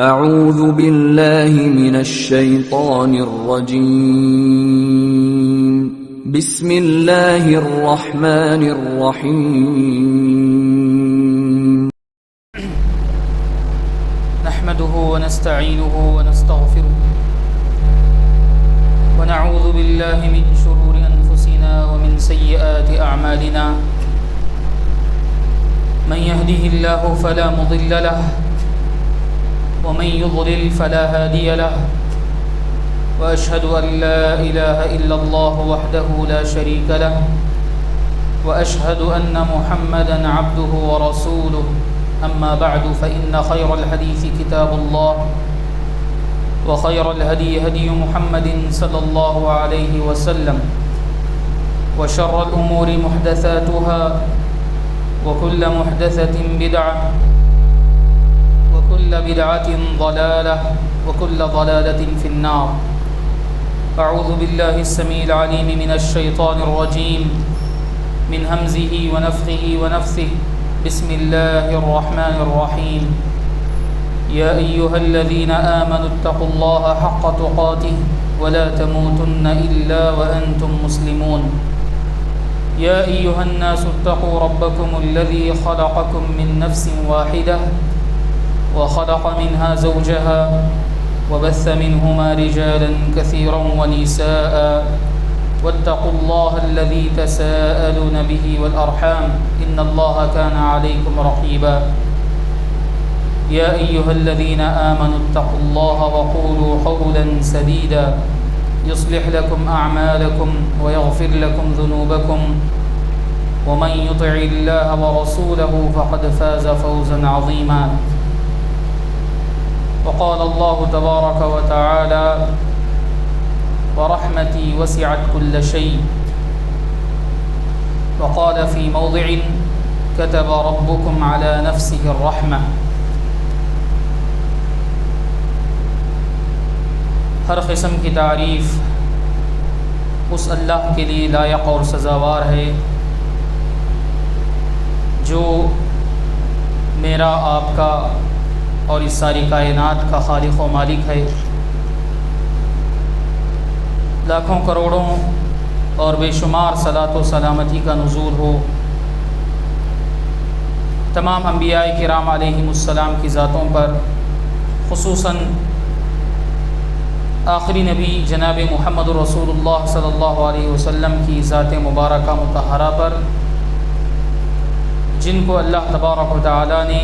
اعوذ باللہ من الشیطان الرجیم بسم اللہ الرحمن الرحیم نحمده ونستعینه ونستغفره ونعوذ باللہ من شرور انفسنا ومن سیئات اعمالنا من يهده الله فلا مضل له ومن يضلل فلا هادي له وأشهد أن لا إله إلا الله وحده لا شريك له وأشهد أن محمدا عبده ورسوله أما بعد فإن خير الحديث كتاب الله وخير الهدي هدي محمد صلى الله عليه وسلم وشر الأمور محدثاتها وكل محدثة بدعة وكل بدعة ضلالة وكل ضلالة في النار. أعوذ بالله السميع العليم من الشيطان الرجيم من همزه ونفخه ونفثه. بسم الله الرحمن الرحيم. يا أيها الذين آمنوا اتقوا الله حق تقاته ولا تموتن إلا وأنتم مسلمون. يا أيها الناس اتقوا ربكم الذي خلقكم من نفس واحدة وخلق منها زوجها وبث منهما رجالا كثيرا ونساء واتقوا الله الذي تساءلون به والأرحام إن الله كان عليكم رقيبا. يا أيها الذين آمنوا اتقوا الله وقولوا قولا سديدا يصلح لكم أعمالكم ويغفر لكم ذنوبكم ومن يطع الله ورسوله فقد فاز فوزا عظيما. وقال الله تبارك وتعالى ورحمتي وسعت كل شيء. وقال في موضع كتب ربكم على نفسه الرحمة. ہر قسم کی تعریف اس اللہ کے لیے لائق اور سزاوار ہے جو میرا آپ کا اور اس ساری کائنات کا خالق و مالک ہے. لاکھوں کروڑوں اور بے شمار صلاۃ و سلامتی کا نزول ہو تمام انبیاء کرام علیہم السلام کی ذاتوں پر، خصوصاً آخری نبی جناب محمد رسول اللہ صلی اللہ علیہ وسلم کی ذات مبارکہ مطہرہ پر، جن کو اللہ تبارک و تعالی نے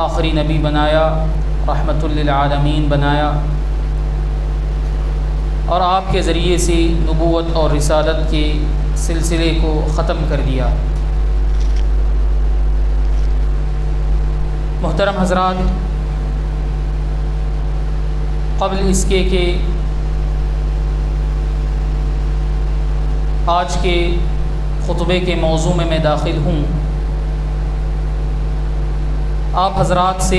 آخری نبی بنایا، رحمت للعالمین بنایا، اور آپ کے ذریعے سے نبوت اور رسالت کے سلسلے کو ختم کر دیا. محترم حضرات، قبل اس کے کہ آج کے خطبے کے موضوع میں داخل ہوں، آپ حضرات سے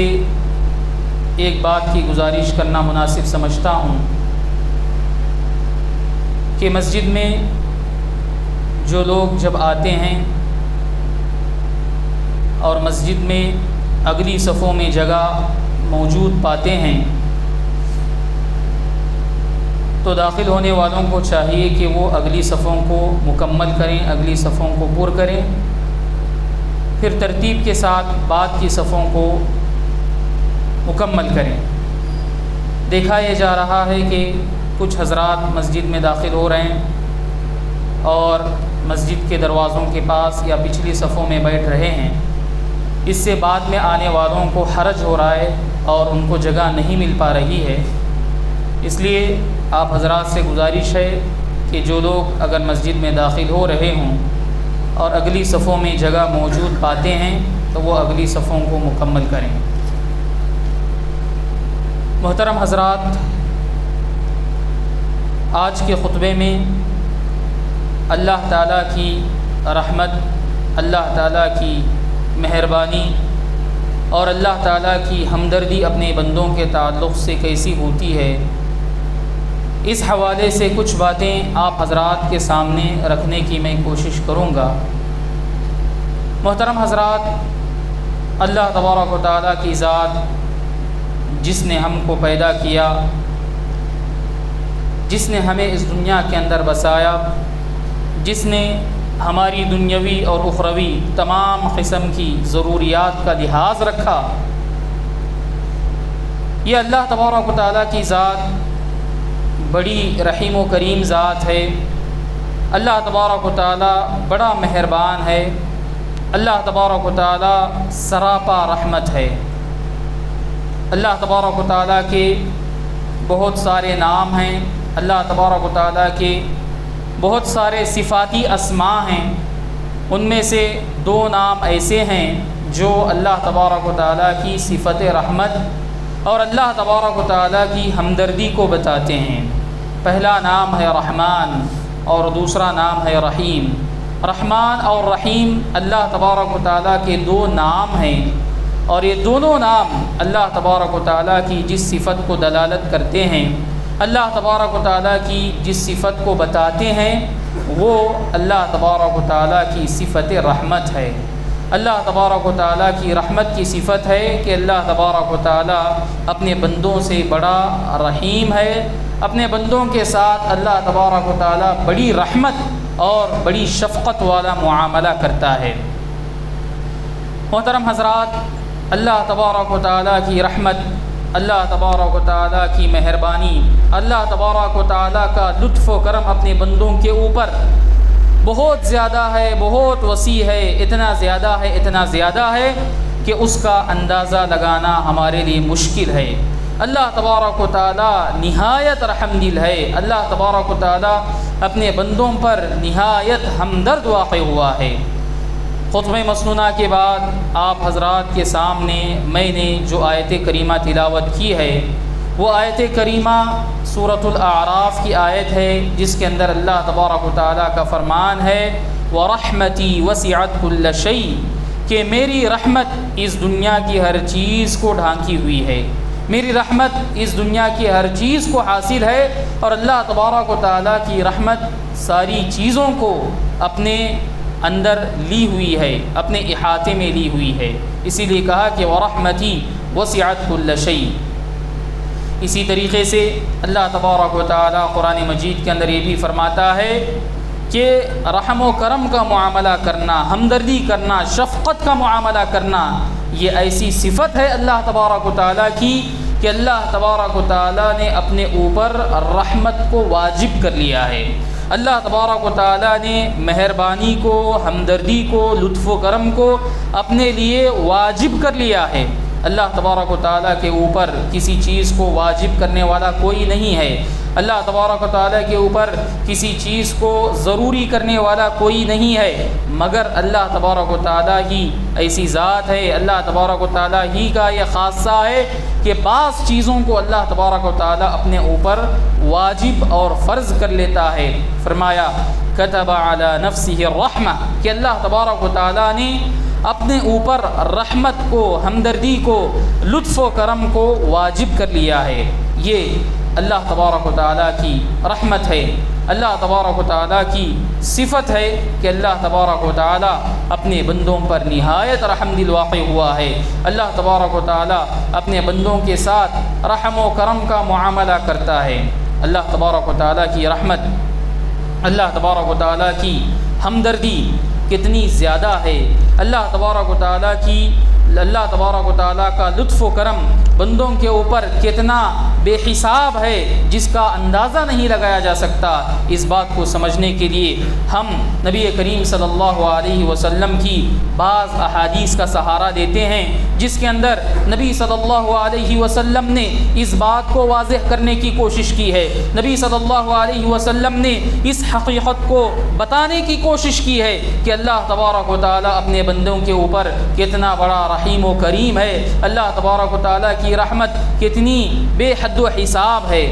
ایک بات کی گزارش کرنا مناسب سمجھتا ہوں کہ مسجد میں جو لوگ جب آتے ہیں اور مسجد میں اگلی صفوں میں جگہ موجود پاتے ہیں تو داخل ہونے والوں کو چاہیے کہ وہ اگلی صفوں کو مکمل کریں، اگلی صفوں کو پر کریں، پھر ترتیب کے ساتھ بعد کی صفوں کو مکمل کریں. دیکھا یہ جا رہا ہے کہ کچھ حضرات مسجد میں داخل ہو رہے ہیں اور مسجد کے دروازوں کے پاس یا پچھلی صفوں میں بیٹھ رہے ہیں. اس سے بعد میں آنے والوں کو حرج ہو رہا ہے اور ان کو جگہ نہیں مل پا رہی ہے. اس لیے آپ حضرات سے گزارش ہے کہ جو لوگ اگر مسجد میں داخل ہو رہے ہوں اور اگلی صفوں میں جگہ موجود پاتے ہیں تو وہ اگلی صفوں کو مکمل کریں. محترم حضرات، آج کے خطبے میں اللہ تعالیٰ کی رحمت، اللہ تعالیٰ کی مہربانی اور اللہ تعالیٰ کی ہمدردی اپنے بندوں کے تعلق سے کیسی ہوتی ہے، اس حوالے سے کچھ باتیں آپ حضرات کے سامنے رکھنے کی میں کوشش کروں گا. محترم حضرات، اللہ تبارک و تعالیٰ کی ذات جس نے ہم کو پیدا کیا، جس نے ہمیں اس دنیا کے اندر بسایا، جس نے ہماری دنیاوی اور اخروی تمام قسم کی ضروریات کا لحاظ رکھا، یہ اللہ تبارک و تعالیٰ کی ذات بڑی رحیم و کریم ذات ہے۔ اللہ تبارک و تعالیٰ بڑا مہربان ہے، اللہ تبارک و تعالیٰ سراپا رحمت ہے۔ اللہ تبارک و تعالیٰ کے بہت سارے نام ہیں، اللہ تبارک و تعالیٰ کے بہت سارے صفاتی اسماء ہیں، ان میں سے 2 نام ایسے ہیں جو اللہ تبارک و تعالیٰ کی صفت رحمت اور اللہ تبارک و تعالیٰ کی ہمدردی کو بتاتے ہیں۔ پہلا نام ہے رحمان اور دوسرا نام ہے رحیم۔ رحمان اور رحیم اللہ تبارک و تعالیٰ کے 2 نام ہیں، اور یہ دونوں نام اللہ تبارک و تعالیٰ کی جس صفت کو دلالت کرتے ہیں، اللہ تبارک و تعالیٰ کی جس صفت کو بتاتے ہیں، وہ اللہ تبارک و تعالیٰ کی صفت رحمت ہے۔ اللہ تبارک و تعالیٰ کی رحمت کی صفت ہے کہ اللہ تبارک و تعالیٰ اپنے بندوں سے بڑا رحیم ہے، اپنے بندوں کے ساتھ اللہ تبارک و تعالیٰ بڑی رحمت اور بڑی شفقت والا معاملہ کرتا ہے۔ محترم حضرات، اللہ تبارک و تعالیٰ کی رحمت، اللہ تبارک و تعالیٰ کی مہربانی، اللہ تبارک و تعالیٰ کا لطف و کرم اپنے بندوں کے اوپر بہت زیادہ ہے، بہت وسیع ہے، اتنا زیادہ ہے کہ اس کا اندازہ لگانا ہمارے لیے مشکل ہے۔ اللہ تبارک و تعالیٰ نہایت رحم دل ہے، اللہ تبارک و تعالیٰ اپنے بندوں پر نہایت ہمدرد واقع ہوا ہے۔ خطبہ مسنونہ کے بعد آپ حضرات کے سامنے میں نے جو آیت کریمہ تلاوت کی ہے، وہ آیت کریمہ سورۃ الاعراف کی آیت ہے، جس کے اندر اللہ تبارک و تعالیٰ کا فرمان ہے وَرَحْمَتِي وَسِعَتْ كُلَّ شَيْءٍ، کہ میری رحمت اس دنیا کی ہر چیز کو ڈھانکی ہوئی ہے، میری رحمت اس دنیا کی ہر چیز کو حاصل ہے، اور اللہ تبارک و تعالیٰ کی رحمت ساری چیزوں کو اپنے اندر لی ہوئی ہے، اپنے احاطے میں لی ہوئی ہے۔ اسی لیے کہا کہ وَرَحْمَتِي وَسِعَتْ كُلَّ شَيْءٍ۔ اسی طریقے سے اللہ تبارک و تعالیٰ قرآن مجید کے اندر یہ بھی فرماتا ہے کہ رحم و کرم کا معاملہ کرنا، ہمدردی کرنا، شفقت کا معاملہ کرنا، یہ ایسی صفت ہے اللہ تبارک و تعالیٰ کی کہ اللہ تبارک و تعالیٰ نے اپنے اوپر رحمت کو واجب کر لیا ہے۔ اللہ تبارک و تعالیٰ نے مہربانی کو، ہمدردی کو، لطف و کرم کو اپنے لیے واجب کر لیا ہے۔ اللہ تبارک و تعالیٰ کے اوپر کسی چیز کو واجب کرنے والا کوئی نہیں ہے، اللہ تبارک و تعالیٰ کے اوپر کسی چیز کو ضروری کرنے والا کوئی نہیں ہے، مگر اللہ تبارک و تعالیٰ ہی ایسی ذات ہے، اللہ تبارک و تعالیٰ ہی کا یہ خاصہ ہے کہ بعض چیزوں کو اللہ تبارک و تعالیٰ اپنے اوپر واجب اور فرض کر لیتا ہے۔ فرمایا کتب علی نفسہ الرحمہ، کہ اللہ تبارک و تعالیٰ نے اپنے اوپر رحمت کو، ہمدردی کو، لطف و کرم کو واجب کر لیا ہے۔ یہ اللہ تبارک و تعالیٰ کی رحمت ہے، اللہ تبارک و تعالیٰ کی صفت ہے کہ اللہ تبارک و تعالیٰ اپنے بندوں پر نہایت رحم دل واقع ہوا ہے۔ اللہ تبارک و تعالیٰ اپنے بندوں کے ساتھ رحم و کرم کا معاملہ کرتا ہے۔ اللہ تبارک و تعالیٰ کی رحمت، اللہ تبارک و تعالیٰ کی ہمدردی کتنی زیادہ ہے، اللہ تبارک و تعالیٰ کا لطف و کرم بندوں کے اوپر کتنا بے حساب ہے، جس کا اندازہ نہیں لگایا جا سکتا۔ اس بات کو سمجھنے کے لیے ہم نبی کریم صلی اللہ علیہ وسلم کی بعض احادیث کا سہارا دیتے ہیں، جس کے اندر نبی صلی اللہ علیہ وسلم نے اس بات کو واضح کرنے کی کوشش کی ہے، نبی صلی اللہ علیہ وسلم نے اس حقیقت کو بتانے کی کوشش کی ہے کہ اللہ تبارک و تعالیٰ اپنے بندوں کے اوپر کتنا بڑا رحیم و کریم ہے، اللہ تبارک و تعالیٰ کی رحمت کتنی بے حد و حساب ہے۔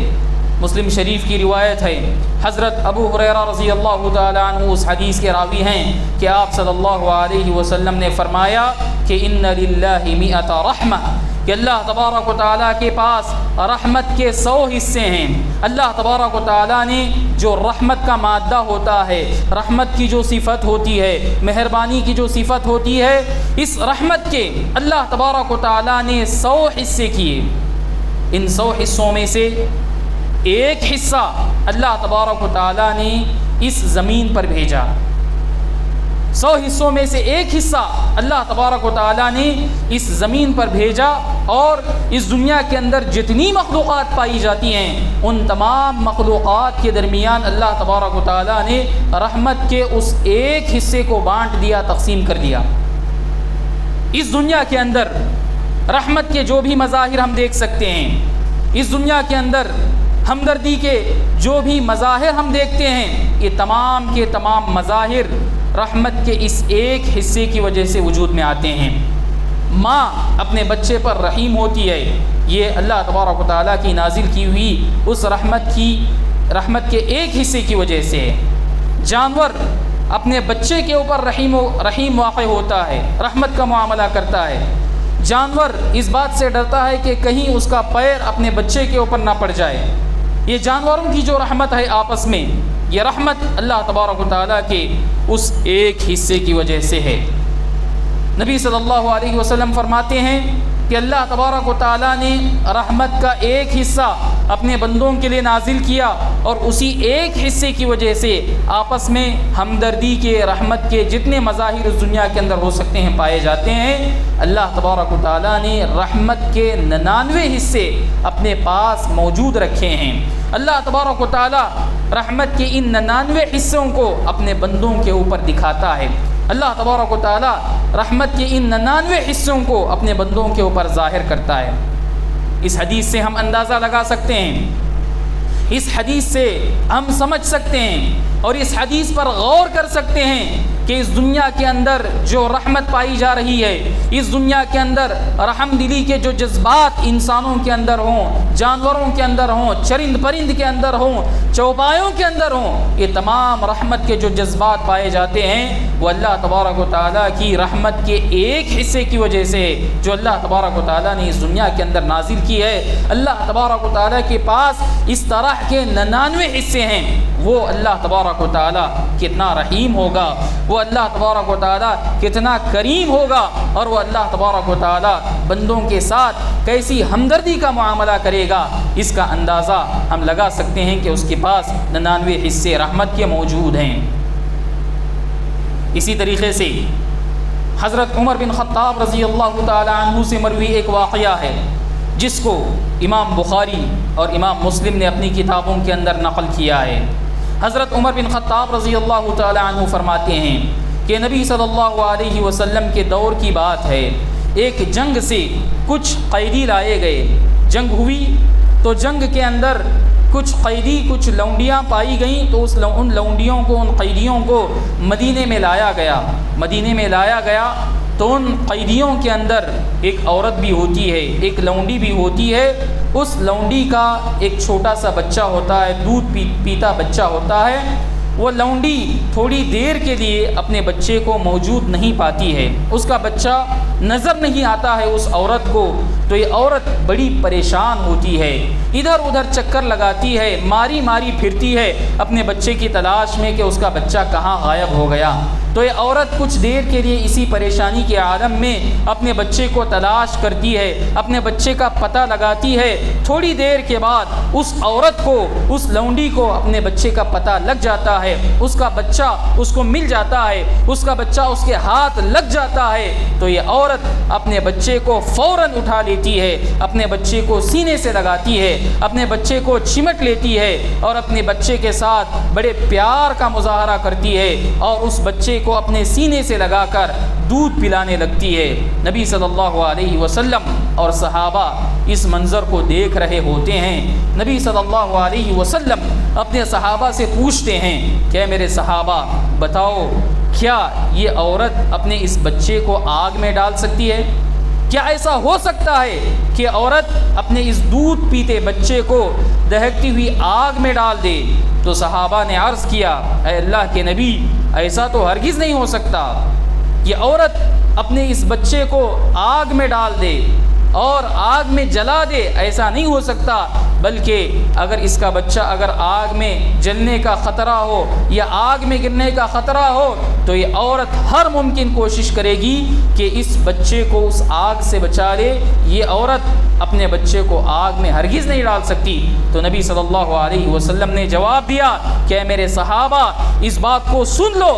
مسلم شریف کی روایت ہے، حضرت ابو ہریرہ رضی اللہ تعالیٰ عنہ اس حدیث کے راوی ہیں کہ آپ صلی اللہ علیہ وسلم نے فرمایا کہ ان للہ مئۃ رحمہ، کہ اللہ تبارک و تعالیٰ کے پاس رحمت کے 100 حصے ہیں۔ اللہ تبارک و تعالیٰ نے جو رحمت کا مادہ ہوتا ہے، رحمت کی جو صفت ہوتی ہے، مہربانی کی جو صفت ہوتی ہے، اس رحمت کے اللہ تبارک و تعالیٰ نے 100 حصے کیے۔ ان 100 حصوں میں سے ایک حصہ اللہ تبارک و تعالیٰ نے اس زمین پر بھیجا. 100 حصوں میں سے ایک حصہ اللہ تبارک و تعالیٰ نے اس زمین پر بھیجا، اور اس دنیا کے اندر جتنی مخلوقات پائی جاتی ہیں ان تمام مخلوقات کے درمیان اللہ تبارک و تعالیٰ نے رحمت کے اس ایک حصے کو بانٹ دیا، تقسیم کر دیا. اس دنیا کے اندر رحمت کے جو بھی مظاہر ہم دیکھ سکتے ہیں، اس دنیا کے اندر ہمدردی کے جو بھی مظاہر ہم دیکھتے ہیں، یہ تمام کے تمام مظاہر رحمت کے اس ایک حصے کی وجہ سے وجود میں آتے ہیں. ماں اپنے بچے پر رحیم ہوتی ہے، یہ اللہ تبارک و تعالیٰ کی نازل کی ہوئی اس رحمت کے ایک حصے کی وجہ سے ہے. جانور اپنے بچے کے اوپر رحیم واقع ہوتا ہے، رحمت کا معاملہ کرتا ہے. جانور اس بات سے ڈرتا ہے کہ کہیں اس کا پیر اپنے بچے کے اوپر نہ پڑ جائے. یہ جانوروں کی جو رحمت ہے آپس میں، یہ رحمت اللہ تبارک و تعالیٰ کے اس ایک حصے کی وجہ سے ہے. نبی صلی اللہ علیہ وسلم فرماتے ہیں کہ اللہ تبارک و تعالیٰ نے رحمت کا ایک حصہ اپنے بندوں کے لیے نازل کیا، اور اسی ایک حصے کی وجہ سے آپس میں ہمدردی کے، رحمت کے جتنے مظاہر اس دنیا کے اندر ہو سکتے ہیں پائے جاتے ہیں. اللہ تبارک و تعالیٰ نے رحمت کے 99 حصے اپنے پاس موجود رکھے ہیں. اللہ تبارک و تعالیٰ رحمت کے ان 99 حصوں کو اپنے بندوں کے اوپر دکھاتا ہے. اللہ تبارک و تعالیٰ رحمت کے ان 99 حصوں کو اپنے بندوں کے اوپر ظاہر کرتا ہے. اس حدیث سے ہم اندازہ لگا سکتے ہیں، اس حدیث سے ہم سمجھ سکتے ہیں، اور اس حدیث پر غور کر سکتے ہیں کہ اس دنیا کے اندر جو رحمت پائی جا رہی ہے، اس دنیا کے اندر رحم دلی کے جو جذبات انسانوں کے اندر ہوں، جانوروں کے اندر ہوں، چرند پرند کے اندر ہوں، چوپایوں کے اندر ہوں، یہ تمام رحمت کے جو جذبات پائے جاتے ہیں وہ اللہ تبارک و تعالیٰ کی رحمت کے ایک حصے کی وجہ سے، جو اللہ تبارک و تعالیٰ نے اس دنیا کے اندر نازل کی ہے. اللہ تبارک و تعالیٰ کے پاس اس طرح کے 99 حصے ہیں. وہ اللہ تبارک و تعالیٰ کتنا رحیم ہوگا، وہ اللہ تبارک و تعالیٰ کتنا کریم ہوگا، اور وہ اللہ تبارک و تعالیٰ بندوں کے ساتھ کیسی ہمدردی کا معاملہ کرے گا، اس کا اندازہ ہم لگا سکتے ہیں کہ اس کے پاس 99 حصے رحمت کے موجود ہیں. اسی طریقے سے حضرت عمر بن خطاب رضی اللہ تعالی عنہ سے مروی ایک واقعہ ہے، جس کو امام بخاری اور امام مسلم نے اپنی کتابوں کے اندر نقل کیا ہے. حضرت عمر بن خطاب رضی اللہ تعالی عنہ فرماتے ہیں کہ نبی صلی اللہ علیہ وسلم کے دور کی بات ہے، ایک جنگ سے کچھ قیدی لائے گئے. جنگ ہوئی تو جنگ کے اندر کچھ قیدی، کچھ لونڈیاں پائی گئیں، تو ان لونڈیوں کو، ان قیدیوں کو مدینے میں لایا گیا. مدینے میں لایا گیا تو ان قیدیوں کے اندر ایک عورت بھی ہوتی ہے، ایک لونڈی بھی ہوتی ہے. اس لونڈی کا ایک چھوٹا سا بچہ ہوتا ہے، دودھ پیتا بچہ ہوتا ہے. وہ لونڈی تھوڑی دیر کے لیے اپنے بچے کو موجود نہیں پاتی ہے، اس کا بچہ نظر نہیں آتا ہے اس عورت کو. تو یہ عورت بڑی پریشان ہوتی ہے، ادھر ادھر چکر لگاتی ہے، ماری پھرتی ہے اپنے بچے کی تلاش میں کہ اس کا بچہ کہاں غائب ہو گیا. تو یہ عورت کچھ دیر کے لیے اسی پریشانی کے عالم میں اپنے بچے کو تلاش کرتی ہے، اپنے بچے کا پتہ لگاتی ہے. تھوڑی دیر کے بعد اس عورت کو، اس لونڈی کو اپنے بچے کا پتہ لگ جاتا ہے، اس کا بچہ اس کو مل جاتا ہے، اس کا بچہ اس کے ہاتھ لگ جاتا ہے. تو یہ عورت اپنے بچے کو فوراً اٹھا لیتی ہے، اپنے بچے کو سینے سے لگاتی ہے، اپنے بچے کو چمٹ لیتی ہے، اور اپنے بچے کے ساتھ بڑے پیار کا مظاہرہ کرتی ہے، اور اس بچے کو اپنے سینے سے لگا کر دودھ پلانے لگتی ہے. نبی صلی اللہ علیہ وسلم اور صحابہ اس منظر کو دیکھ رہے ہوتے ہیں. نبی صلی اللہ علیہ وسلم اپنے صحابہ سے پوچھتے ہیں کہ میرے صحابہ بتاؤ، کیا یہ عورت اپنے اس بچے کو آگ میں ڈال سکتی ہے؟ کیا ایسا ہو سکتا ہے کہ عورت اپنے اس دودھ پیتے بچے کو دہکتی ہوئی آگ میں ڈال دے؟ تو صحابہ نے عرض کیا، اے اللہ کے نبی، ایسا تو ہرگز نہیں ہو سکتا. یہ عورت اپنے اس بچے کو آگ میں ڈال دے اور آگ میں جلا دے، ایسا نہیں ہو سکتا. بلکہ اگر اس کا بچہ اگر آگ میں جلنے کا خطرہ ہو یا آگ میں گرنے کا خطرہ ہو تو یہ عورت ہر ممکن کوشش کرے گی کہ اس بچے کو اس آگ سے بچا لے. یہ عورت اپنے بچے کو آگ میں ہرگز نہیں ڈال سکتی. تو نبی صلی اللہ علیہ وسلم نے جواب دیا کہ اے میرے صحابہ اس بات کو سن لو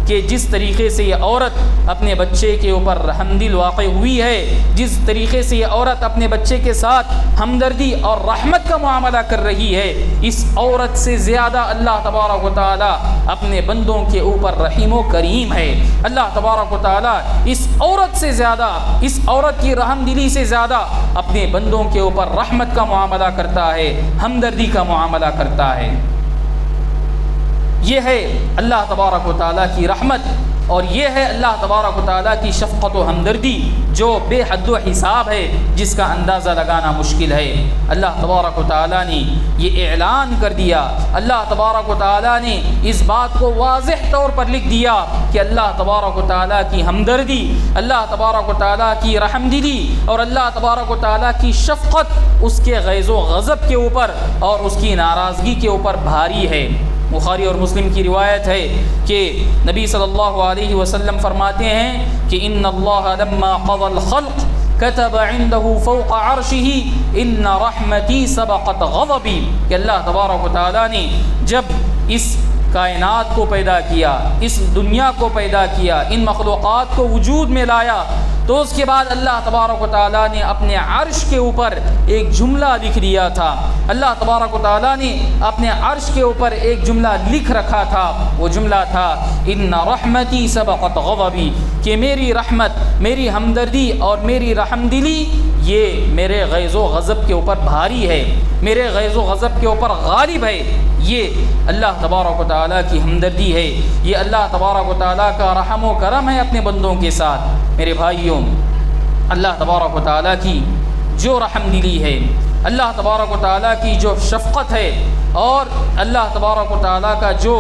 کہ جس طریقے سے یہ عورت اپنے بچے کے اوپر رحم دل واقع ہوئی ہے، جس طریقے سے یہ عورت اپنے بچے کے ساتھ ہمدردی اور رحمت کا معاملہ کر رہی ہے، اس عورت سے زیادہ اللہ تبارک و تعالی اپنے بندوں کے اوپر رحیم و کریم ہے. اللہ تبارک و تعالی اس عورت سے زیادہ، اس عورت کی رحم دلی سے زیادہ اپنے بندوں کے اوپر رحمت کا معاملہ کرتا ہے، ہمدردی کا معاملہ کرتا ہے. یہ ہے اللہ تبارک و تعالیٰ کی رحمت اور یہ ہے اللہ تبارک و تعالیٰ کی شفقت و ہمدردی جو بے حد و حساب ہے، جس کا اندازہ لگانا مشکل ہے. اللہ تبارک و تعالیٰ نے یہ اعلان کر دیا، اللہ تبارک و تعالیٰ نے اس بات کو واضح طور پر لکھ دیا کہ اللہ تبارک و تعالیٰ کی ہمدردی، اللہ تبارک و تعالیٰ کی رحمدلی اور اللہ تبارک و تعالیٰ کی شفقت اس کے غیظ و غضب کے اوپر اور اس کی ناراضگی کے اوپر بھاری ہے. بخاری اور مسلم کی روایت ہے کہ نبی صلی اللہ علیہ وسلم فرماتے ہیں کہ ان اللہ لما قضى الخلق كتب عنده فوق عرشه ان رحمتی سبقت غضبی، کہ اللہ تبارک و تعالیٰ نے جب اس کائنات کو پیدا کیا، اس دنیا کو پیدا کیا، ان مخلوقات کو وجود میں لایا، تو اس کے بعد اللہ تبارک و تعالیٰ نے اپنے عرش کے اوپر ایک جملہ لکھ دیا تھا. اللہ تبارک و تعالیٰ نے اپنے عرش کے اوپر ایک جملہ لکھ رکھا تھا. وہ جملہ تھا ان رحمتی سبقت غضبی، کہ میری رحمت، میری ہمدردی اور میری رحمدلی یہ میرے غیظ و غضب کے اوپر بھاری ہے، میرے غیظ و غضب کے اوپر غالب ہے. یہ اللہ تبارک و تعالیٰ کی ہمدردی ہے، یہ اللہ تبارک و تعالیٰ کا رحم و کرم ہے اپنے بندوں کے ساتھ. میرے بھائیوں، اللہ تبارک و تعالیٰ کی جو رحم دلی ہے، اللہ تبارک و تعالیٰ کی جو شفقت ہے اور اللہ تبارک و تعالیٰ کا جو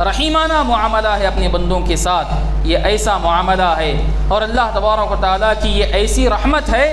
رحیمانہ معاملہ ہے اپنے بندوں کے ساتھ، یہ ایسا معاملہ ہے اور اللہ تبارک و تعالیٰ کی یہ ایسی رحمت ہے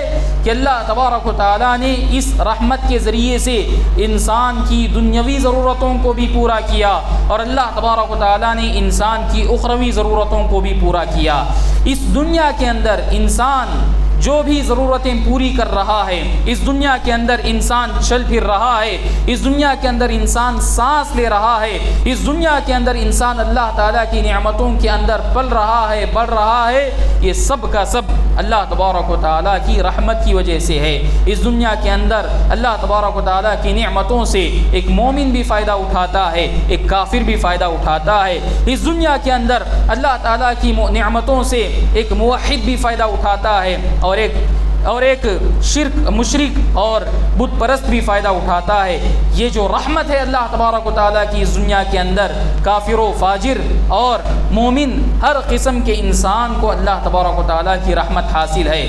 کہ اللہ تبارک و تعالیٰ نے اس رحمت کے ذریعے سے انسان کی دنیاوی ضرورتوں کو بھی پورا کیا اور اللہ تبارک و تعالیٰ نے انسان کی اخروی ضرورتوں کو بھی پورا کیا. اس دنیا کے اندر انسان جو بھی ضرورتیں پوری کر رہا ہے، اس دنیا کے اندر انسان چل پھر رہا ہے، اس دنیا کے اندر انسان سانس لے رہا ہے، اس دنیا کے اندر انسان اللہ تعالیٰ کی نعمتوں کے اندر پل رہا ہے، بڑھ رہا ہے، یہ سب کا سب اللہ تبارک و تعالیٰ کی رحمت کی وجہ سے ہے. اس دنیا کے اندر اللہ تبارک و تعالیٰ کی نعمتوں سے ایک مومن بھی فائدہ اٹھاتا ہے، ایک کافر بھی فائدہ اٹھاتا ہے. اس دنیا کے اندر اللہ تعالیٰ کی نعمتوں سے ایک موحد بھی فائدہ اٹھاتا ہے اور ایک شرک مشرک اور بت پرست بھی فائدہ اٹھاتا ہے. یہ جو رحمت ہے اللہ تبارک و تعالیٰ کی اس دنیا کے اندر، کافر و فاجر اور مومن ہر قسم کے انسان کو اللہ تبارک و تعالیٰ کی رحمت حاصل ہے.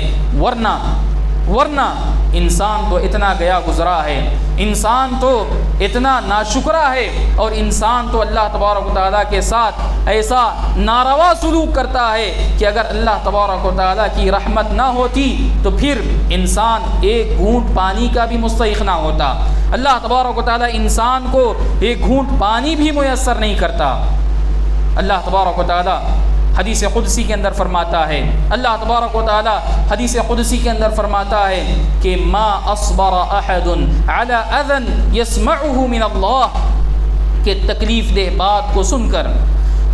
ورنہ انسان تو اتنا گیا گزرا ہے، انسان تو اتنا ناشکرا ہے اور انسان تو اللہ تبارک و تعالیٰ کے ساتھ ایسا ناروا سلوک کرتا ہے کہ اگر اللہ تبارک و تعالیٰ کی رحمت نہ ہوتی تو پھر انسان ایک گھونٹ پانی کا بھی مستحق نہ ہوتا. اللہ تبارک و تعالیٰ انسان کو ایک گھونٹ پانی بھی میسر نہیں کرتا. اللہ تبارک و تعالیٰ حدیث قدسی کے اندر فرماتا ہے، اللہ تبارک و تعالی حدیث قدسی کے اندر فرماتا ہے کہ ما اصبر احد على اذى يسمعه من اللہ، کہ تکلیف دہ بات کو سن کر،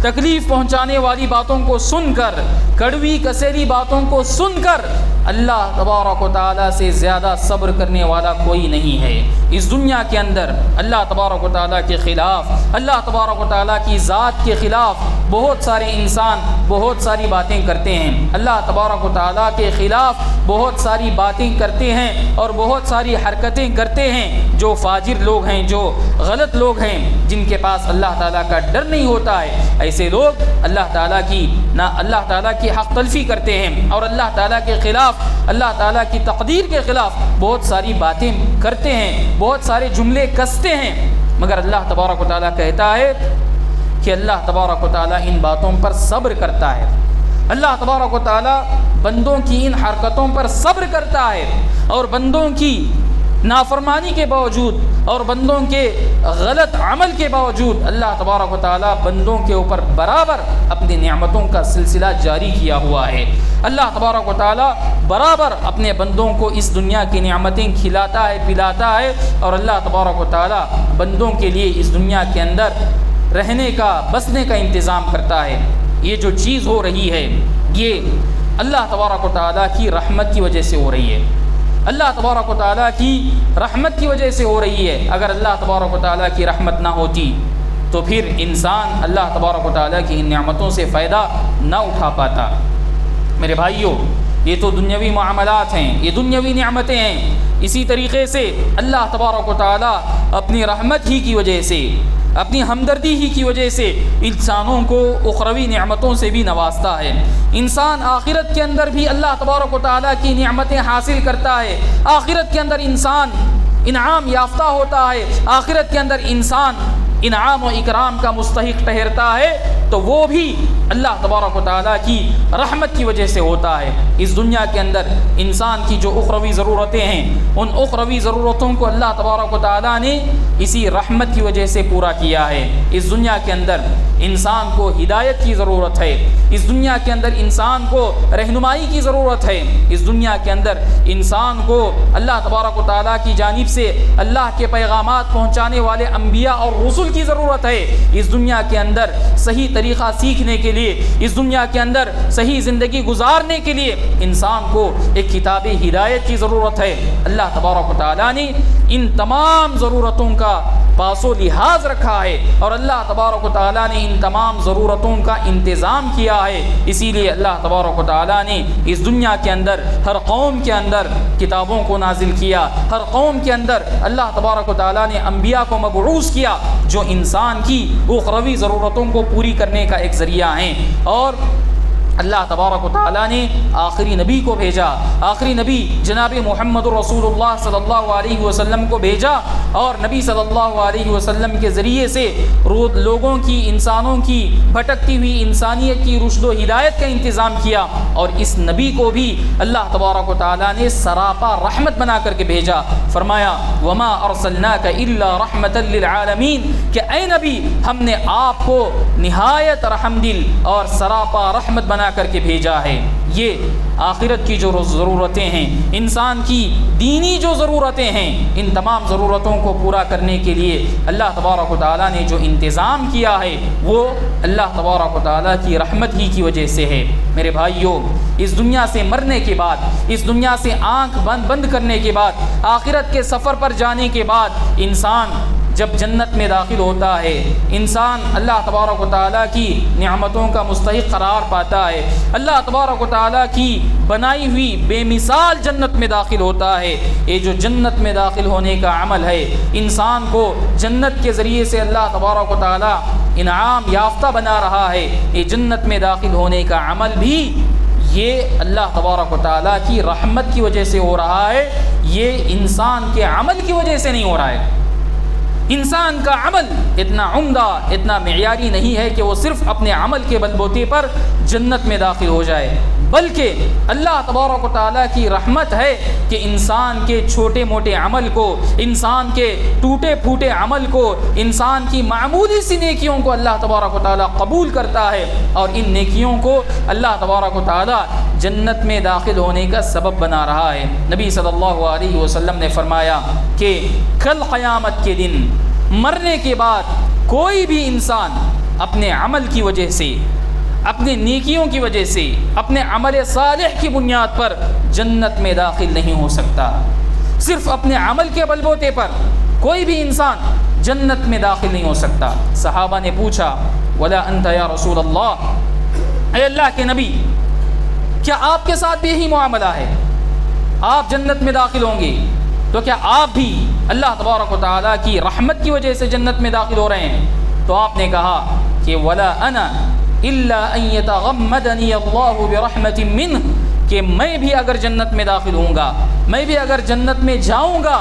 تکلیف پہنچانے والی باتوں کو سن کر، کڑوی کسیلی باتوں کو سن کر اللہ تبارک و تعالیٰ سے زیادہ صبر کرنے والا کوئی نہیں ہے. اس دنیا کے اندر اللہ تبارک و تعالیٰ کے خلاف، اللہ تبارک و تعالیٰ کی ذات کے خلاف بہت سارے انسان بہت ساری باتیں کرتے ہیں. اللہ تبارک و تعالیٰ کے خلاف بہت ساری باتیں کرتے ہیں اور بہت ساری حرکتیں کرتے ہیں. جو فاجر لوگ ہیں، جو غلط لوگ ہیں، جن کے پاس اللہ تعالیٰ کا ڈر نہیں ہوتا ہے، ایسے لوگ اللہ تعالیٰ کی حق تلفی کرتے ہیں اور اللہ تعالیٰ کے خلاف، اللہ تعالیٰ کی تقدیر کے خلاف بہت ساری باتیں کرتے ہیں، بہت سارے جملے کستے ہیں. مگر اللہ تبارک و تعالیٰ کہتا ہے کہ اللہ تبارک و تعالیٰ ان باتوں پر صبر کرتا ہے. اللہ تبارک و تعالیٰ بندوں کی ان حرکتوں پر صبر کرتا ہے اور بندوں کی نافرمانی کے باوجود اور بندوں کے غلط عمل کے باوجود اللہ تبارک و تعالیٰ بندوں کے اوپر برابر اپنی نعمتوں کا سلسلہ جاری کیا ہوا ہے۔ اللہ تبارک و تعالیٰ برابر اپنے بندوں کو اس دنیا کی نعمتیں کھلاتا ہے، پلاتا ہے، اور اللہ تبارک و تعالیٰ بندوں کے لیے اس دنیا کے اندر رہنے کا، بسنے کا انتظام کرتا ہے۔ یہ جو چیز ہو رہی ہے یہ اللہ تبارک و تعالیٰ کی رحمت کی وجہ سے ہو رہی ہے، اللہ تبارک و تعالیٰ کی رحمت کی وجہ سے ہو رہی ہے۔ اگر اللہ تبارک و تعالیٰ کی رحمت نہ ہوتی تو پھر انسان اللہ تبارک و تعالیٰ کی ان نعمتوں سے فائدہ نہ اٹھا پاتا۔ میرے بھائیوں، یہ تو دنیاوی معاملات ہیں، یہ دنیاوی نعمتیں ہیں۔ اسی طریقے سے اللہ تبارک و تعالیٰ اپنی رحمت ہی کی وجہ سے، اپنی ہمدردی ہی کی وجہ سے انسانوں کو اخروی نعمتوں سے بھی نوازتا ہے۔ انسان آخرت کے اندر بھی اللہ تبارک و تعالیٰ کی نعمتیں حاصل کرتا ہے، آخرت کے اندر انسان انعام یافتہ ہوتا ہے، آخرت کے اندر انسان انعام و اکرام کا مستحق ٹھہرتا ہے، تو وہ بھی اللہ تبارک و تعالیٰ کی رحمت کی وجہ سے ہوتا ہے۔ اس دنیا کے اندر انسان کی جو اخروی ضرورتیں ہیں، ان اخروی ضرورتوں کو اللہ تبارک و تعالیٰ نے اسی رحمت کی وجہ سے پورا کیا ہے۔ اس دنیا کے اندر انسان کو ہدایت کی ضرورت ہے، اس دنیا کے اندر انسان کو رہنمائی کی ضرورت ہے، اس دنیا کے اندر انسان کو اللہ تبارک و تعالیٰ کی جانب سے اللہ کے پیغامات پہنچانے والے انبیاء اور رسل کی ضرورت ہے۔ اس دنیا کے اندر صحیح طریقہ سیکھنے کے لیے، اس دنیا کے اندر صحیح زندگی گزارنے کے لیے انسان کو ایک کتاب ہدایت کی ضرورت ہے۔ اللہ تبارک و تعالیٰ نے ان تمام ضرورتوں کا پاس و لحاظ رکھا ہے، اور اللہ تبارک و تعالیٰ نے ان تمام ضرورتوں کا انتظام کیا ہے۔ اسی لیے اللہ تبارک و تعالیٰ نے اس دنیا کے اندر ہر قوم کے اندر کتابوں کو نازل کیا، ہر قوم کے اندر اللہ تبارک و تعالیٰ نے انبیاء کو مبعوث کیا جو انسان کی اخروی ضرورتوں کو پوری کرنے کا ایک ذریعہ ہیں۔ اور اللہ تبارک و تعالیٰ نے آخری نبی کو بھیجا، آخری نبی جناب محمد رسول اللہ صلی اللہ علیہ وسلم کو بھیجا، اور نبی صلی اللہ علیہ وسلم کے ذریعے سے لوگوں کی، انسانوں کی، بھٹکتی ہوئی انسانیت کی رشد و ہدایت کا انتظام کیا۔ اور اس نبی کو بھی اللہ تبارک و تعالیٰ نے سراپا رحمت بنا کر کے بھیجا۔ فرمایا وما ارسلناک الا رحمتا للعالمین، کہ اے نبی ہم نے آپ کو نہایت رحم دل اور سراپا رحمت بنا کر کے بھیجا ہے۔ یہ آخرت کی جو ضرورتیں ہیں، انسان کی دینی جو ضرورتیں ہیں، ان تمام ضرورتوں کو پورا کرنے کے لیے اللہ تبارک و تعالیٰ نے جو انتظام کیا ہے وہ اللہ تبارک و تعالیٰ کی رحمت ہی کی وجہ سے ہے۔ میرے بھائیوں، اس دنیا سے مرنے کے بعد، اس دنیا سے آنکھ بند کرنے کے بعد، آخرت کے سفر پر جانے کے بعد انسان جب جنت میں داخل ہوتا ہے، انسان اللہ تبارک و تعالیٰ کی نعمتوں کا مستحق قرار پاتا ہے، اللہ تبارک و تعالیٰ کی بنائی ہوئی بے مثال جنت میں داخل ہوتا ہے۔ یہ جو جنت میں داخل ہونے کا عمل ہے، انسان کو جنت کے ذریعے سے اللہ تبارک و تعالیٰ انعام یافتہ بنا رہا ہے، یہ جنت میں داخل ہونے کا عمل بھی یہ اللہ تبارک و تعالیٰ کی رحمت کی وجہ سے ہو رہا ہے، یہ انسان کے عمل کی وجہ سے نہیں ہو رہا ہے۔ انسان کا عمل اتنا عمدہ، اتنا معیاری نہیں ہے کہ وہ صرف اپنے عمل کے بل بوتے پر جنت میں داخل ہو جائے، بلکہ اللہ تبارک و تعالیٰ کی رحمت ہے کہ انسان کے چھوٹے موٹے عمل کو، انسان کے ٹوٹے پھوٹے عمل کو، انسان کی معمولی سی نیکیوں کو اللہ تبارک و تعالیٰ قبول کرتا ہے، اور ان نیکیوں کو اللہ تبارک و تعالیٰ جنت میں داخل ہونے کا سبب بنا رہا ہے۔ نبی صلی اللہ علیہ وسلم نے فرمایا کہ کل قیامت کے دن مرنے کے بعد کوئی بھی انسان اپنے عمل کی وجہ سے، اپنے نیکیوں کی وجہ سے، اپنے عمل صالح کی بنیاد پر جنت میں داخل نہیں ہو سکتا۔ صرف اپنے عمل کے بل بوتے پر کوئی بھی انسان جنت میں داخل نہیں ہو سکتا۔ صحابہ نے پوچھا ولا انت یا رسول اللہ، اے اللہ کے نبی کیا آپ کے ساتھ بھی یہی معاملہ ہے؟ آپ جنت میں داخل ہوں گے تو کیا آپ بھی اللہ تبارک و تعالیٰ کی رحمت کی وجہ سے جنت میں داخل ہو رہے ہیں؟ تو آپ نے کہا کہ ولا انا الا ان يتغمدني الله برحمت منه، کہ میں بھی اگر جنت میں داخل ہوں گا، میں بھی اگر جنت میں جاؤں گا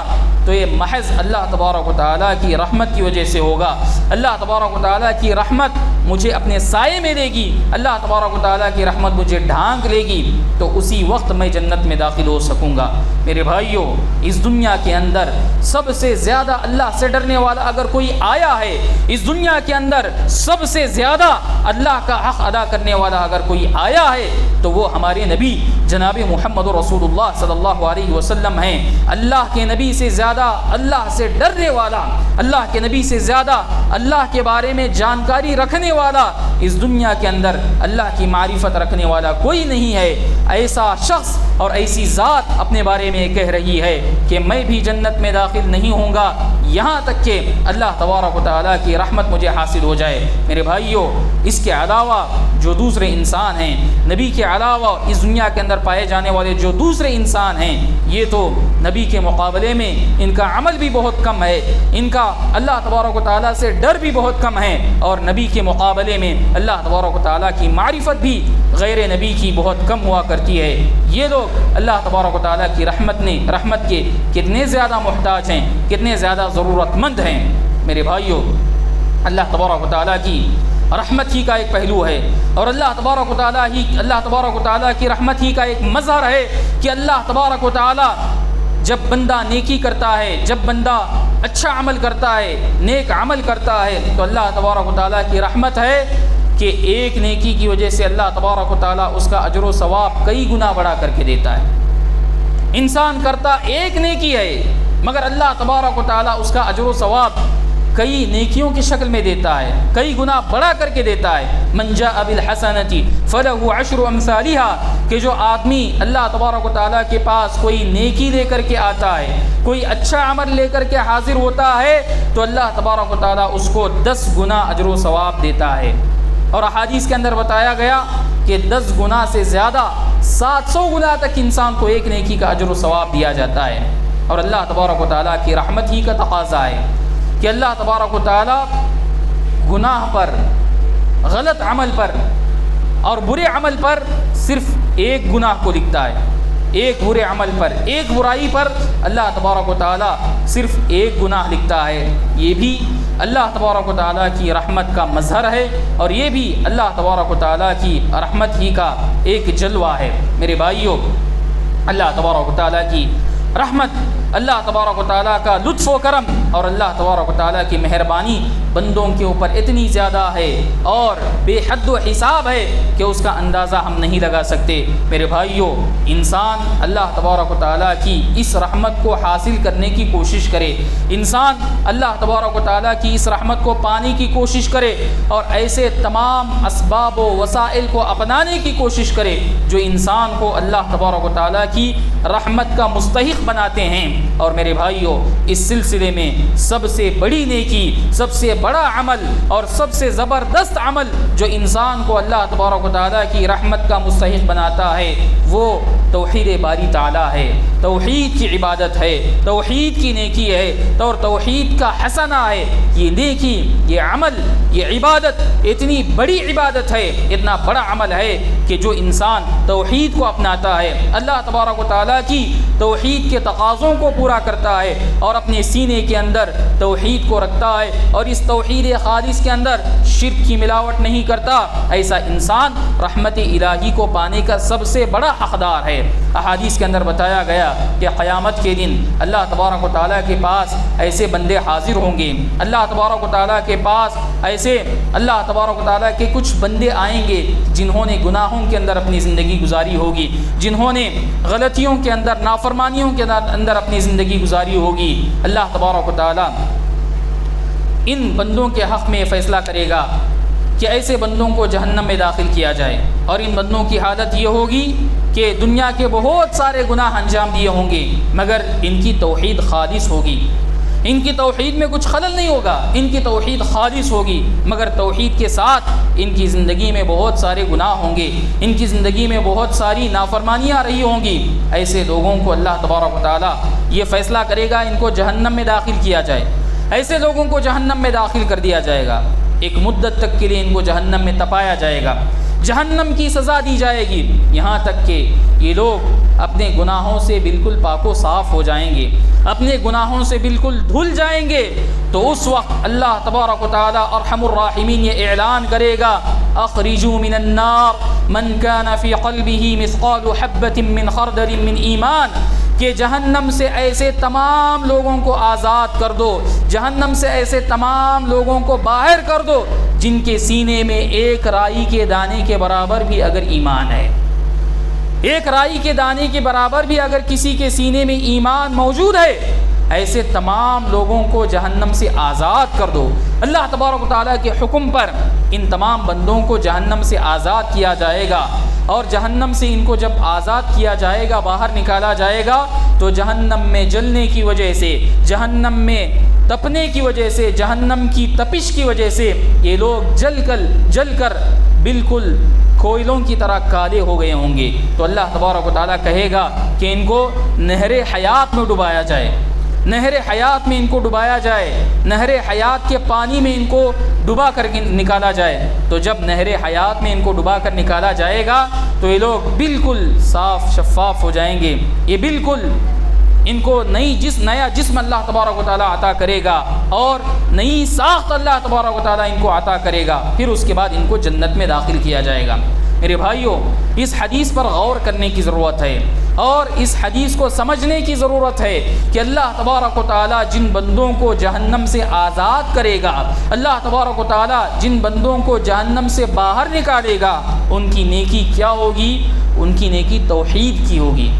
تو یہ محض اللہ تبارک و تعالیٰ کی رحمت کی وجہ سے ہوگا۔ اللہ تبارک و تعالیٰ کی رحمت مجھے اپنے سائے میں لے گی، اللہ تبارک و تعالیٰ کی رحمت مجھے ڈھانک لے گی، تو اسی وقت میں جنت میں داخل ہو سکوں گا۔ میرے بھائیوں، اس دنیا کے اندر سب سے زیادہ اللہ سے ڈرنے والا اگر کوئی آیا ہے، اس دنیا کے اندر سب سے زیادہ اللہ کا حق ادا کرنے والا اگر کوئی آیا ہے تو وہ ہمارے نبی جناب محمد رسول اللہ صلی اللہ علیہ وسلم ہیں۔ اللہ کے نبی سے زیادہ اللہ سے ڈرنے والا، اللہ کے نبی سے زیادہ اللہ کے بارے میں جانکاری رکھنے والا، اس دنیا کے اندر اللہ کی معرفت رکھنے والا کوئی نہیں ہے۔ ایسا شخص اور ایسی ذات اپنے بارے میں کہہ رہی ہے کہ میں بھی جنت میں داخل نہیں ہوں گا یہاں تک کہ اللہ تبارک و تعالیٰ کی رحمت مجھے حاصل ہو جائے۔ میرے بھائیوں، اس کے علاوہ جو دوسرے انسان ہیں، نبی کے علاوہ اس دنیا کے اندر پائے جانے والے جو دوسرے انسان ہیں، یہ تو نبی کے مقابلے میں ان کا عمل بھی بہت کم ہے، ان کا اللہ تبارک و تعالیٰ سے ڈر بھی بہت کم ہے، اور نبی کے مقابلے میں اللہ تبارک و تعالیٰ کی معرفت بھی غیر نبی کی بہت کم ہوا کرتی ہے۔ یہ لوگ اللہ تبارک و تعالیٰ کی رحمت کے کتنے زیادہ محتاج ہیں، کتنے زیادہ ضرورت مند ہیں۔ میرے بھائیوں، اللہ تبارک و تعالیٰ کی رحمت ہی کا ایک پہلو ہے، اور اللہ تبارک و تعالیٰ کی رحمت ہی کا ایک مظہر ہے کہ اللہ تبارک و تعالیٰ جب بندہ نیکی کرتا ہے، جب بندہ اچھا عمل کرتا ہے، نیک عمل کرتا ہے، تو اللہ تبارک و تعالیٰ کی رحمت ہے کہ ایک نیکی کی وجہ سے اللہ تبارک و تعالیٰ اس کا اجر و ثواب کئی گنا بڑھا کر کے دیتا ہے۔ انسان کرتا ایک نیکی ہے مگر اللہ تبارک و تعالیٰ اس کا اجر و ثواب کئی نیکیوں کی شکل میں دیتا ہے، کئی گنا بڑھا کر کے دیتا ہے۔ من جاء بالحسنۃ فلہ عشر امثالها، کہ جو آدمی اللہ تبارک و تعالیٰ کے پاس کوئی نیکی لے کر کے آتا ہے، کوئی اچھا عمل لے کر کے حاضر ہوتا ہے، تو اللہ تبارک و تعالیٰ اس کو 10 گنا اجر و ثواب دیتا ہے۔ اور احادیث کے اندر بتایا گیا کہ 10 گنا سے زیادہ 700 گنا تک انسان کو ایک نیکی کا اجر و ثواب دیا جاتا ہے۔ اور اللہ تبارک و تعالیٰ کی رحمت ہی کا تقاضا ہے کہ اللہ تبارک و تعالیٰ گناہ پر، غلط عمل پر اور برے عمل پر صرف ایک گناہ کو لکھتا ہے، ایک برے عمل پر، ایک برائی پر اللہ تبارک و تعالیٰ صرف ایک گناہ لکھتا ہے۔ یہ بھی اللہ تبارک و تعالیٰ کی رحمت کا مظہر ہے، اور یہ بھی اللہ تبارک و تعالیٰ کی رحمت ہی کا ایک جلوہ ہے۔ میرے بھائیوں، اللہ تبارک و تعالیٰ کی رحمت، اللہ تبارک و تعالیٰ کا لطف و کرم اور اللہ تبارک و تعالیٰ کی مہربانی بندوں کے اوپر اتنی زیادہ ہے اور بے حد و حساب ہے کہ اس کا اندازہ ہم نہیں لگا سکتے۔ میرے بھائیوں، انسان اللہ تبارک و تعالیٰ کی اس رحمت کو حاصل کرنے کی کوشش کرے، انسان اللہ تبارک و تعالیٰ کی اس رحمت کو پانے کی کوشش کرے، اور ایسے تمام اسباب و وسائل کو اپنانے کی کوشش کرے جو انسان کو اللہ تبارک و تعالیٰ کی رحمت کا مستحق بناتے ہیں۔ اور میرے بھائیوں، اس سلسلے میں سب سے بڑی نیکی، سب سے بڑا عمل اور سب سے زبردست عمل جو انسان کو اللہ تبارک و تعالیٰ کی رحمت کا مستحق بناتا ہے وہ توحید باری تعالیٰ ہے، توحید کی عبادت ہے، توحید کی نیکی ہے، اور توحید کا حسنہ ہے۔ یہ نیکی، یہ عمل، یہ عبادت اتنی بڑی عبادت ہے، اتنا بڑا عمل ہے کہ جو انسان توحید کو اپناتا ہے، اللہ تبارک و تعالیٰ کی توحید کے تقاضوں کو پورا کرتا ہے اور اپنے سینے کے اندر توحید کو رکھتا ہے اور اس توحید خالص کے اندر شرک کی ملاوٹ نہیں کرتا، ایسا انسان رحمت الہی کو پانے کا سب سے بڑا حقدار ہے۔ احادیث کے اندر بتایا گیا کہ قیامت کے دن اللہ تبارک و تعالیٰ کے پاس ایسے بندے حاضر ہوں گے، اللہ تبارک و تعالیٰ کے پاس ایسے اللہ تبارک و تعالیٰ کے کچھ بندے آئیں گے جنہوں نے گناہوں کے اندر اپنی زندگی گزاری ہوگی، جنہوں نے غلطیوں کے اندر، نافرمانیوں کے اندر اپنی زندگی گزاری ہوگی۔ اللہ تبارک و تعالیٰ ان بندوں کے حق میں فیصلہ کرے گا کہ ایسے بندوں کو جہنم میں داخل کیا جائے، اور ان بندوں کی حالت یہ ہوگی کہ دنیا کے بہت سارے گناہ انجام دیے ہوں گے مگر ان کی توحید خالص ہوگی، ان کی توحید میں کچھ خلل نہیں ہوگا، ان کی توحید خالص ہوگی، مگر توحید کے ساتھ ان کی زندگی میں بہت سارے گناہ ہوں گے، ان کی زندگی میں بہت ساری نافرمانیاں رہی ہوں گی۔ ایسے لوگوں کو اللہ تبارک و تعالیٰ یہ فیصلہ کرے گا ان کو جہنم میں داخل کیا جائے، ایسے لوگوں کو جہنم میں داخل کر دیا جائے گا، ایک مدت تک کے لیے ان کو جہنم میں تپایا جائے گا، جہنم کی سزا دی جائے گی، یہاں تک کہ یہ لوگ اپنے گناہوں سے بالکل پاک و صاف ہو جائیں گے، اپنے گناہوں سے بالکل دھل جائیں گے۔ تو اس وقت اللہ تبارک و تعالی ارحم الراحمین یہ اعلان کرے گا، اخرجوا من النار من كان في قلبه مثقال حبة من خردل من ایمان، کہ جہنم سے ایسے تمام لوگوں کو آزاد کر دو، جہنم سے ایسے تمام لوگوں کو باہر کر دو جن کے سینے میں ایک رائی کے دانے کے برابر بھی اگر ایمان ہے، ایک رائی کے دانے کے برابر بھی اگر کسی کے سینے میں ایمان موجود ہے، ایسے تمام لوگوں کو جہنم سے آزاد کر دو۔ اللہ تبارک و تعالیٰ کے حکم پر ان تمام بندوں کو جہنم سے آزاد کیا جائے گا، اور جہنم سے ان کو جب آزاد کیا جائے گا، باہر نکالا جائے گا، تو جہنم میں جلنے کی وجہ سے، جہنم میں تپنے کی وجہ سے، جہنم کی تپش کی وجہ سے یہ لوگ جل کر بالکل کوئلوں کی طرح کالے ہو گئے ہوں گے۔ تو اللہ تبارک و تعالیٰ کہے گا کہ ان کو نہر حیات میں ڈبایا جائے، نہر حیات میں ان کو ڈبایا جائے، نہر حیات کے پانی میں ان کو ڈبا کر نکالا جائے۔ تو جب نہر حیات میں ان کو ڈبا کر نکالا جائے گا تو یہ لوگ بالکل صاف شفاف ہو جائیں گے، یہ بالکل ان کو نیا جسم اللہ تبارک و تعالیٰ عطا کرے گا، اور نئی ساخت اللہ تبارک و تعالیٰ ان کو عطا کرے گا، پھر اس کے بعد ان کو جنت میں داخل کیا جائے گا۔ میرے بھائیوں، اس حدیث پر غور کرنے کی ضرورت ہے، اور اس حدیث کو سمجھنے کی ضرورت ہے کہ اللہ تبارک و تعالیٰ جن بندوں کو جہنم سے آزاد کرے گا، اللہ تبارک و تعالیٰ جن بندوں کو جہنم سے باہر نکالے گا، ان کی نیکی کیا ہوگی؟ ان کی نیکی توحید کی ہوگی،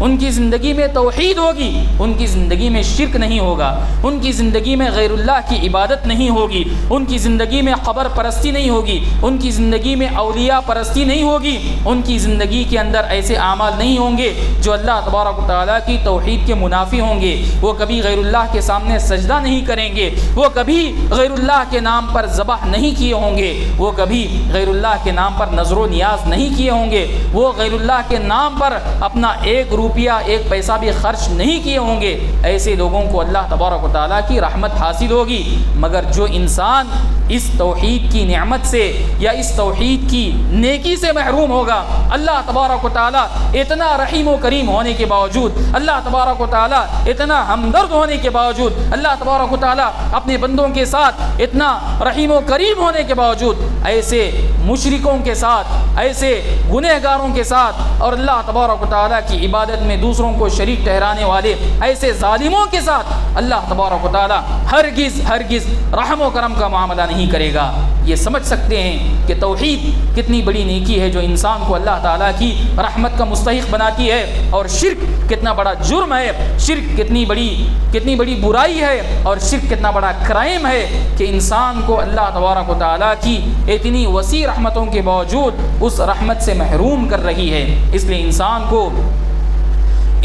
ان کی زندگی میں توحید ہوگی، ان کی زندگی میں شرک نہیں ہوگا، ان کی زندگی میں غیر اللہ کی عبادت نہیں ہوگی، ان کی زندگی میں قبر پرستی نہیں ہوگی، ان کی زندگی میں اولیاء پرستی نہیں ہوگی، ان کی زندگی کے اندر ایسے اعمال نہیں ہوں گے جو اللہ تبارک و تعالیٰ کی توحید کے منافی ہوں گے۔ وہ کبھی غیر اللہ کے سامنے سجدہ نہیں کریں گے، وہ کبھی غیر اللہ کے نام پر ذبح نہیں کیے ہوں گے، وہ کبھی غیر اللہ کے نام پر نظر و نیاز نہیں کیے ہوں گے، وہ غیر اللہ کے نام پر اپنا ایک روپیہ ایک پیسہ بھی خرچ نہیں کیے ہوں گے۔ ایسے لوگوں کو اللہ تبارک و تعالیٰ کی رحمت حاصل ہوگی۔ مگر جو انسان اس توحید کی نعمت سے یا اس توحید کی نیکی سے محروم ہوگا، اللہ تبارک و تعالیٰ اتنا رحیم و کریم ہونے کے باوجود، اللہ تبارک و تعالیٰ اتنا ہمدرد ہونے کے باوجود، اللہ تبارک و تعالیٰ اپنے بندوں کے ساتھ اتنا رحیم و کریم ہونے کے باوجود، ایسے مشرکوں کے ساتھ، ایسے گنہگاروں کے ساتھ، اور اللہ تبارک و تعالیٰ کی عبادت میں دوسروں کو شریک ٹھہرانے والے ایسے ظالموں کے ساتھ اللہ تبارک و تعالیٰ ہرگز رحم و کرم کا معاملہ نہیں کرے گا۔ یہ سمجھ سکتے ہیں کہ توحید کتنی بڑی نیکی ہے جو انسان کو اللہ تعالیٰ کی رحمت کا مستحق بناتی ہے، اور شرک کتنا بڑا جرم ہے، شرک کتنی بڑی برائی ہے، اور شرک کتنا بڑا کرائم ہے کہ انسان کو اللہ تبارک و تعالیٰ کی اتنی وسیع رحمتوں کے باوجود اس رحمت سے محروم کر رہی ہے۔ اس لیے انسان کو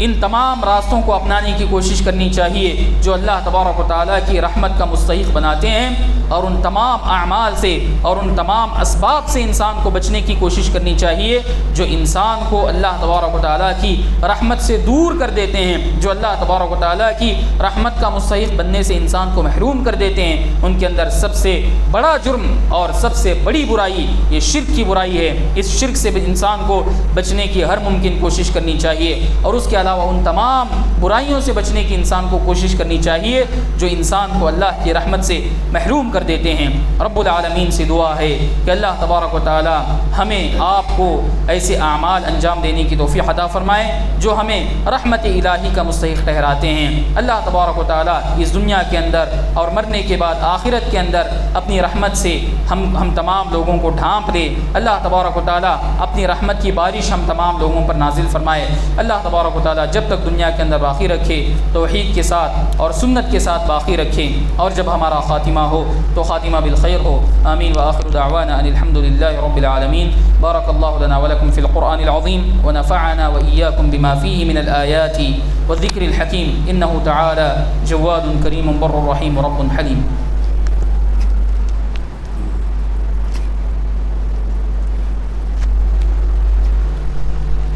ان تمام راستوں کو اپنانے کی کوشش کرنی چاہیے جو اللہ تبارک و تعالیٰ کی رحمت کا مستحق بناتے ہیں، اور ان تمام اعمال سے اور ان تمام اسباب سے انسان کو بچنے کی کوشش کرنی چاہیے جو انسان کو اللہ تبارک و تعالیٰ کی رحمت سے دور کر دیتے ہیں، جو اللہ تبارک و تعالیٰ کی رحمت کا مستحق بننے سے انسان کو محروم کر دیتے ہیں۔ ان کے اندر سب سے بڑا جرم اور سب سے بڑی برائی یہ شرک کی برائی ہے۔ اس شرک سے انسان کو بچنے کی ہر ممکن کوشش کرنی چاہیے، اور اس کے علاوہ ان تمام برائیوں سے بچنے کی انسان کو کوشش کرنی چاہیے جو انسان کو اللہ کی رحمت سے محروم کر دیتے ہیں۔ رب العالمین سے دعا ہے کہ اللہ تبارک و تعالی ہمیں آپ کو ایسے اعمال انجام دینے کی توفیق عطا فرمائے جو ہمیں رحمت الہی کا مستحق ٹھہراتے ہیں۔ اللہ تبارک و تعالی اس دنیا کے اندر اور مرنے کے بعد آخرت کے اندر اپنی رحمت سے ہم تمام لوگوں کو ڈھانپ دے۔ اللہ تبارک و تعالی اپنی رحمت کی بارش ہم تمام لوگوں پر نازل فرمائے۔ اللہ تبارک و تعالی جب تک دنیا کے اندر باقی رکھے توحید کے ساتھ اور سنت کے ساتھ باقی رکھے، اور جب ہمارا خاتمہ ہو تو خاتمہ بالخیر ہو۔ آمین وآخر دعوانا ان الحمد للہ رب العالمین۔ بارک اللہ لنا ولکم فی القرآن العظیم ونفعنا وإیاکم بما فیہ من الآیات والذکر الحکیم انہ تعالی جواد کریم بر رحیم رب حلیم۔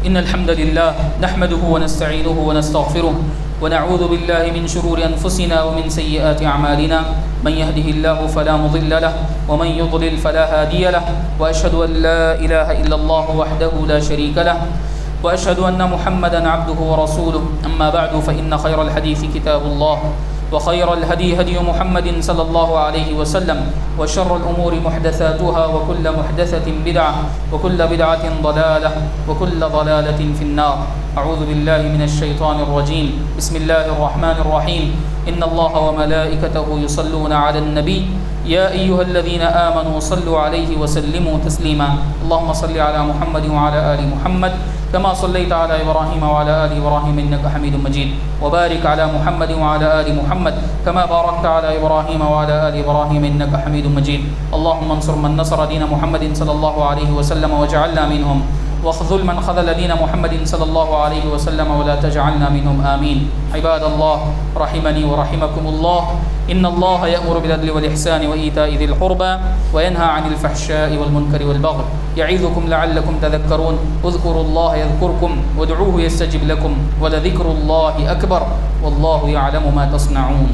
إن الحمد لله نحمده ونستعينه ونستغفره ونعوذ بالله من شرور أنفسنا ومن سيئات أعمالنا من يهده الله فلا مضل له ومن يضلل فلا هادي له وأشهد أن لا إله إلا الله وحده لا شريك له وأشهد أن محمدا عبده ورسوله أما بعد فإن خير الحديث كتاب الله وخير الهدي هدي محمد صلى الله عليه وسلم وشر الأمور محدثاتها وكل محدثة بدعة وكل بدعة ضلالة وكل ضلالة في النار. أعوذ بالله من الشيطان الرجيم. بسم الله الرحمن الرحيم. إن الله وملائكته يصلون على النبي يا أيها الذين آمنوا صلوا عليه وسلموا تسليما. اللهم صل على محمد وعلى آل محمد كما صليت على إبراهيم وعلى آل إبراهيم إنك حميد مجيد. وبارك على محمد وعلى آل محمد كما باركت على إبراهيم وعلى آل إبراهيم إنك حميد مجيد. اللهم انصر من نصر دين محمد صلى الله عليه وسلم واجعلنا منهم، واخذل من خذل دين محمد صلى الله عليه وسلم ولا تجعلنا منهم آمين. عباد الله رحمني ورحمكم الله، إن الله يأمر بالعدل والإحسان وإيتاء ذي القربى وينهى عن الفحشاء والمنكر والبغي يعظكم لعلكم تذكرون. اذكروا الله يذكركم وادعوه يستجب لكم ولذكر الله أكبر والله يعلم ما تصنعون.